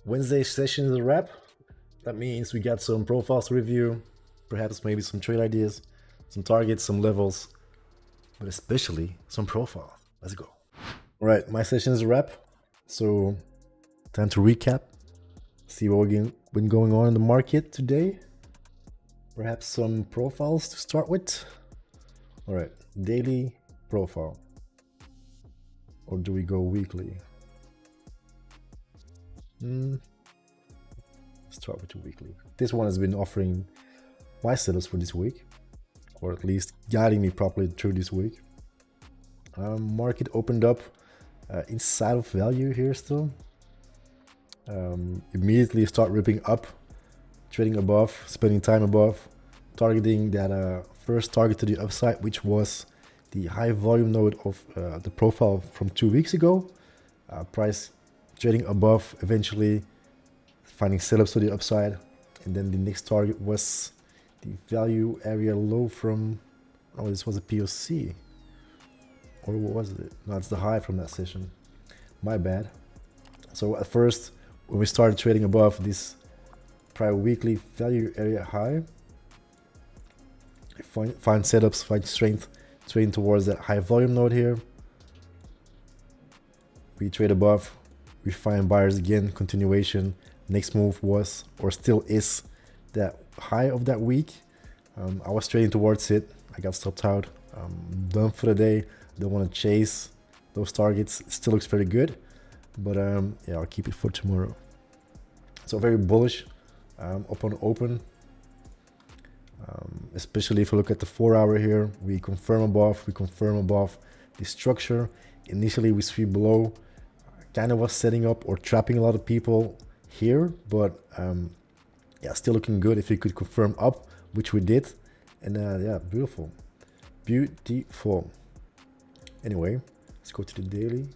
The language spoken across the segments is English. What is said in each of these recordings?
Wednesday session is a wrap. That means we got some profiles to review, perhaps maybe some trade ideas, some targets, some levels, but especially some profiles. Let's go. All right, my session is a wrap. So time to recap, see what we've been going on in the market today. Perhaps some profiles to start with. All right, daily profile. Or do we go weekly? Start with the weekly. This one has been offering my setups for this week, or at least guiding me properly through this week. Market opened up inside of value here still. Immediately start ripping up, trading above, spending time above, targeting that first target to the upside, which was the high volume node of the profile from 2 weeks ago. Price trading above, eventually finding setups to the upside, and then the next target was the value area low from, oh, this was a POC, or what was it? No, it's the high from that session, my bad. So at first, when we started trading above this prior weekly value area high, find setups, find strength, trading towards that high volume node here. We trade above, we find buyers again, continuation. Next move was, or still is, that high of that week. I was trading towards it. I got stopped out. Done for the day. Don't want to chase those targets. It still looks very good, but yeah, I'll keep it for tomorrow. So very bullish up on open, especially if you look at the 4-hour here. We confirm above the structure. Initially we sweep below, kind of was setting up or trapping a lot of people here, but yeah, still looking good if you could confirm up, which we did. And yeah, beautiful. Anyway, let's go to the daily.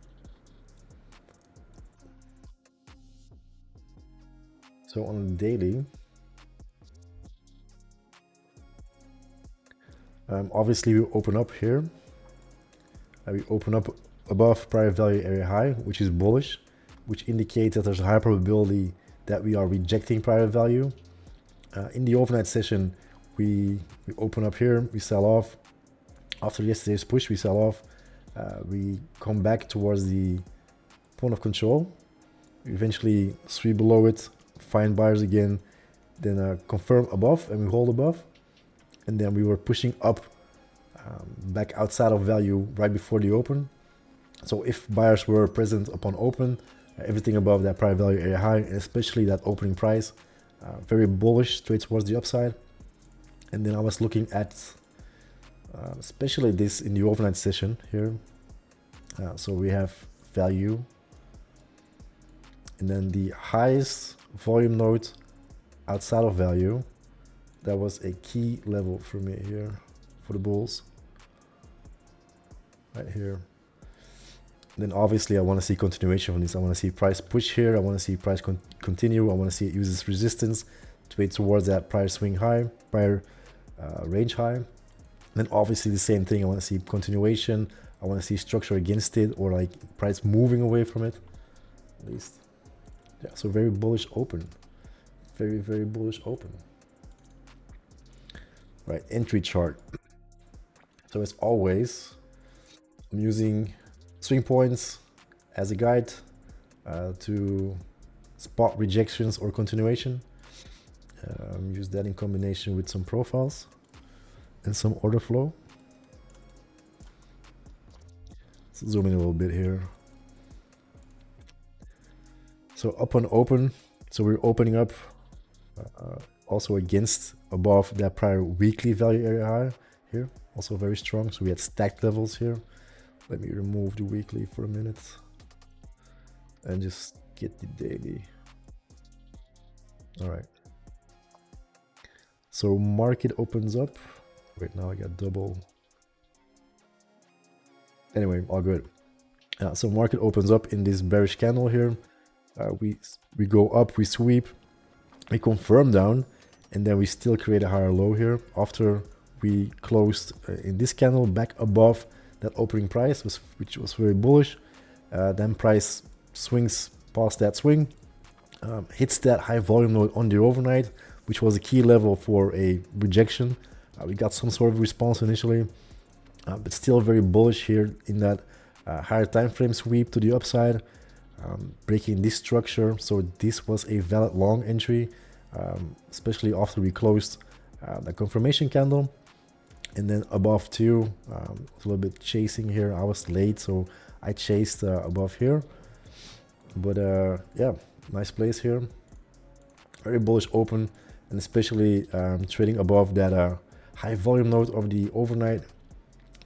So on the daily, obviously we open up here. We open up above prior value area high, which is bullish, which indicates that there's a high probability that we are rejecting prior value. In the overnight session, we open up here, we sell off. After yesterday's push, we sell off. We come back towards the point of control. We eventually sweep below it, find buyers again, then confirm above, and we hold above. And then we were pushing up back outside of value right before the open. So if buyers were present upon open, everything above that prior value area high, and especially that opening price, very bullish straight towards the upside. And then I was looking at especially this in the overnight session here. So we have value, and then the highest volume node outside of value. That was a key level for me here for the bulls, right here. Then obviously I want to see continuation from this. I want to see price push here. I want to see price continue. I want to see it use this resistance to trade towards that prior swing high, prior range high. And then obviously the same thing. I want to see continuation. I want to see structure against it, or like price moving away from it, at least. Yeah, so very bullish open. Very, very bullish open. Right, entry chart. So as always, I'm using swing points as a guide to spot rejections or continuation. Use that in combination with some profiles and some order flow. Let's zoom in a little bit here. So up on open, so we're opening up also against above that prior weekly value area high here, also very strong. So we had stacked levels here. Let me remove the weekly for a minute and just get the daily. All right, so market opens up. Wait, now I got double. Anyway, all good. So market opens up in this bearish candle here. We go up, we sweep, we confirm down, and then we still create a higher low here after we closed in this candle back above that opening price, which was very bullish. Then price swings past that swing, hits that high volume node on the overnight, which was a key level for a rejection. We got some sort of response initially, but still very bullish here in that higher time frame sweep to the upside, breaking this structure. So this was a valid long entry, especially after we closed the confirmation candle. And then above too, a little bit chasing here. I was late, so I chased above here. But yeah, nice place here. Very bullish open, and especially trading above that high volume node of the overnight,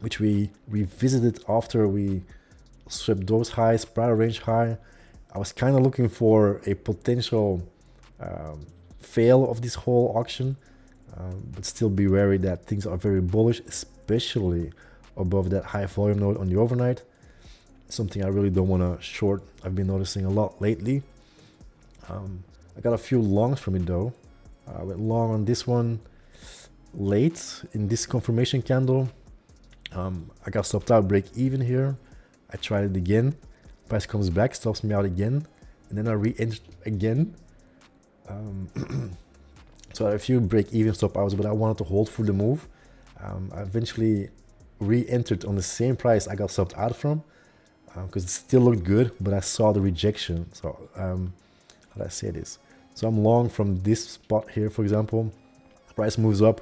which we revisited after we swept those highs, prior range high. I was kind of looking for a potential fail of this whole auction, but still be wary that things are very bullish, especially above that high volume node on the overnight. Something I really don't want to short. I've been noticing a lot lately. I got a few longs from it though. I went long on this one late in this confirmation candle. I got stopped out, break even here. I tried it again. Price comes back, stops me out again, and then I re-entered again. So I had a few break even stop outs, but I wanted to hold for the move. I eventually re-entered on the same price I got stopped out from, because it still looked good, but I saw the rejection. So how do I say this? So I'm long from this spot here, for example. Price moves up.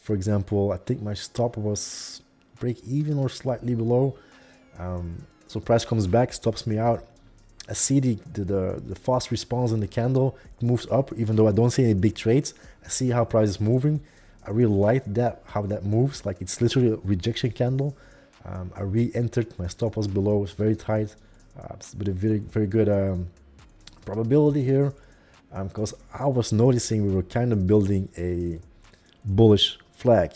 For example, I think my stop was break even or slightly below. So price comes back, stops me out. I see the fast response in the candle. It moves up, even though I don't see any big trades. I see how price is moving. I really like that, how that moves. Like, it's literally a rejection candle. I re-entered. My stop was below. It's very tight. But a very good probability here, because I was noticing we were kind of building a bullish flag,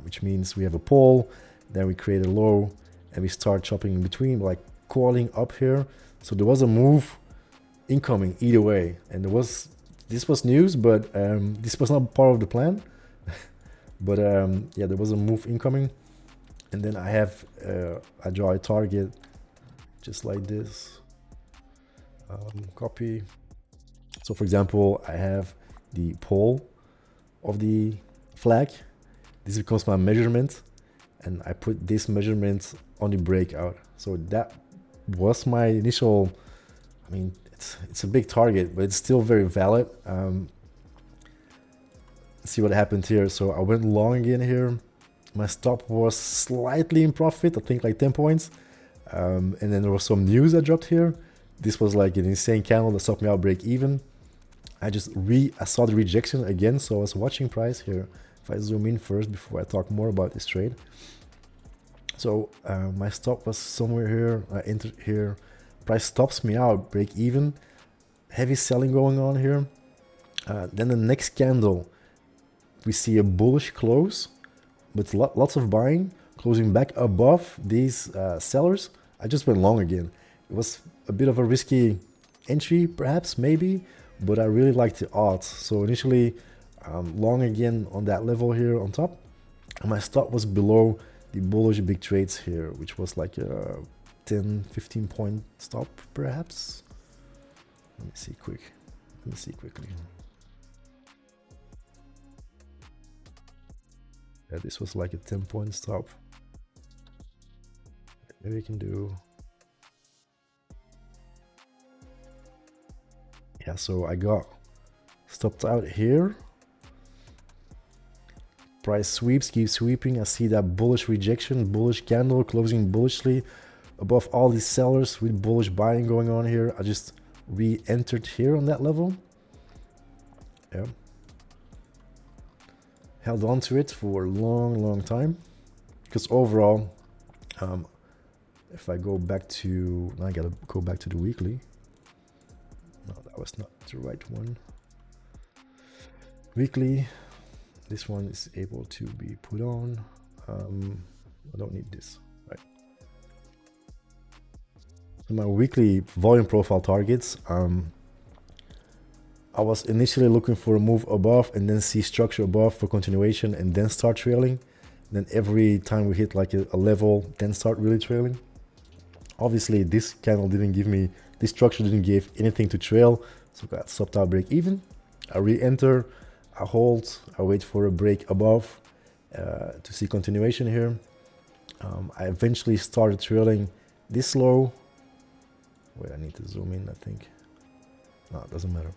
which means we have a pole, then we create a low, and we start chopping in between, like calling up here. So there was a move incoming either way, and this was news, but this was not part of the plan. But yeah, there was a move incoming, and then I draw a target just like this. Copy. So for example, I have the pole of the flag. This becomes my measurement, and I put this measurement on the breakout. So that was my initial, I mean, it's a big target, but it's still very valid. Let's see what happened here. So I went long again here. My stop was slightly in profit, I think like 10 points. And then there was some news that dropped here. This was like an insane candle that stopped me out break even. I saw the rejection again, so I was watching price here. If I zoom in first before I talk more about this trade. So my stop was somewhere here. I entered here. Price stops me out, break even. Heavy selling going on here. Then the next candle, we see a bullish close with lots of buying, closing back above these sellers. I just went long again. It was a bit of a risky entry, perhaps, maybe, but I really liked the odds. So initially, long again on that level here on top. And my stop was below the bullish big trades here, which was like a 10-15 point stop, perhaps. Let me see quickly. Yeah, this was like a 10 point stop. Maybe we can do. Yeah, so I got stopped out here. Price sweeps, keeps sweeping. I see that bullish rejection, bullish candle closing bullishly above all these sellers with bullish buying going on here. I just re-entered here on that level. Yeah. Held on to it for a long time. Because overall, if I go back to, now I gotta go back to the weekly. No, that was not the right one. Weekly, this one is able to be put on. I don't need this, right? So my weekly volume profile targets, I was initially looking for a move above and then see structure above for continuation and then start trailing. Then every time we hit like a level, then start really trailing. Obviously this candle didn't give me This structure didn't give anything to trail, so got stopped out break even. I re-enter, I hold, I wait for a break above to see continuation here. I eventually started trailing this low. Wait, I need to zoom in, I think. No, it doesn't matter.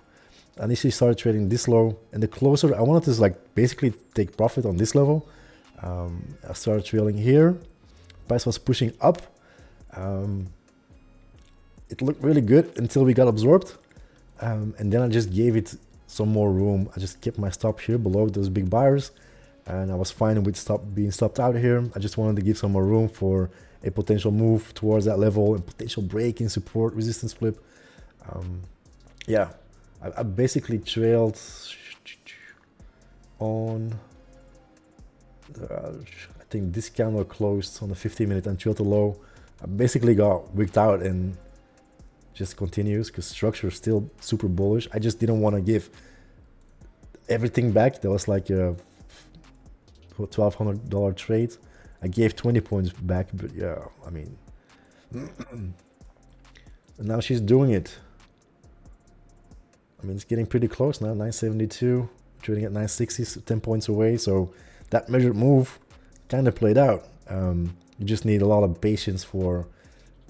I initially started trading this low, and the closer I wanted to like basically take profit on this level. I started trailing here. Price was pushing up. It looked really good until we got absorbed, and then I just gave it some more room. I just kept my stop here below those big buyers, and I was fine with being stopped out here. I just wanted to give some more room for a potential move towards that level and potential break in support resistance flip. Yeah, I basically trailed on I think this candle closed on the 15-minute and trailed the low. I basically got wigged out and just continues because structure is still super bullish. I just didn't want to give everything back. That was like a $1,200 trade. I gave 20 points back, but yeah, I mean, and now she's doing it. I mean, it's getting pretty close now, 972, trading at 960, 10 points away. So that measured move kind of played out. You just need a lot of patience for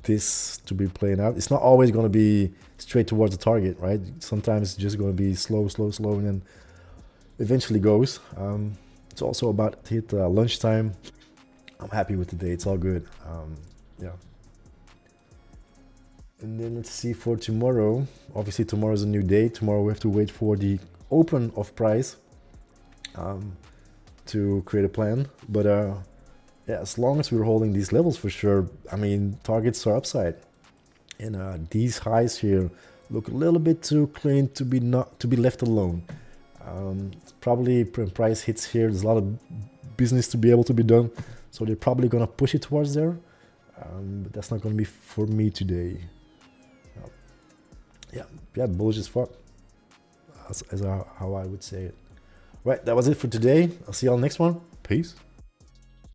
this to be playing out. It's not always going to be straight towards the target, right? Sometimes it's just going to be slow, and then eventually goes. It's also about to hit lunchtime. I'm happy with the day. It's all good. Yeah. And then let's see for tomorrow. Obviously, tomorrow is a new day. Tomorrow we have to wait for the open of price to create a plan. But yeah, as long as we're holding these levels for sure, I mean, targets are upside. And these highs here look a little bit too clean to be left alone. Probably when price hits here, there's a lot of business to be able to be done. So they're probably gonna push it towards there. But that's not gonna be for me today. Yeah, bullish as fuck. As how I would say it. Right, that was it for today. I'll see y'all next one. Peace.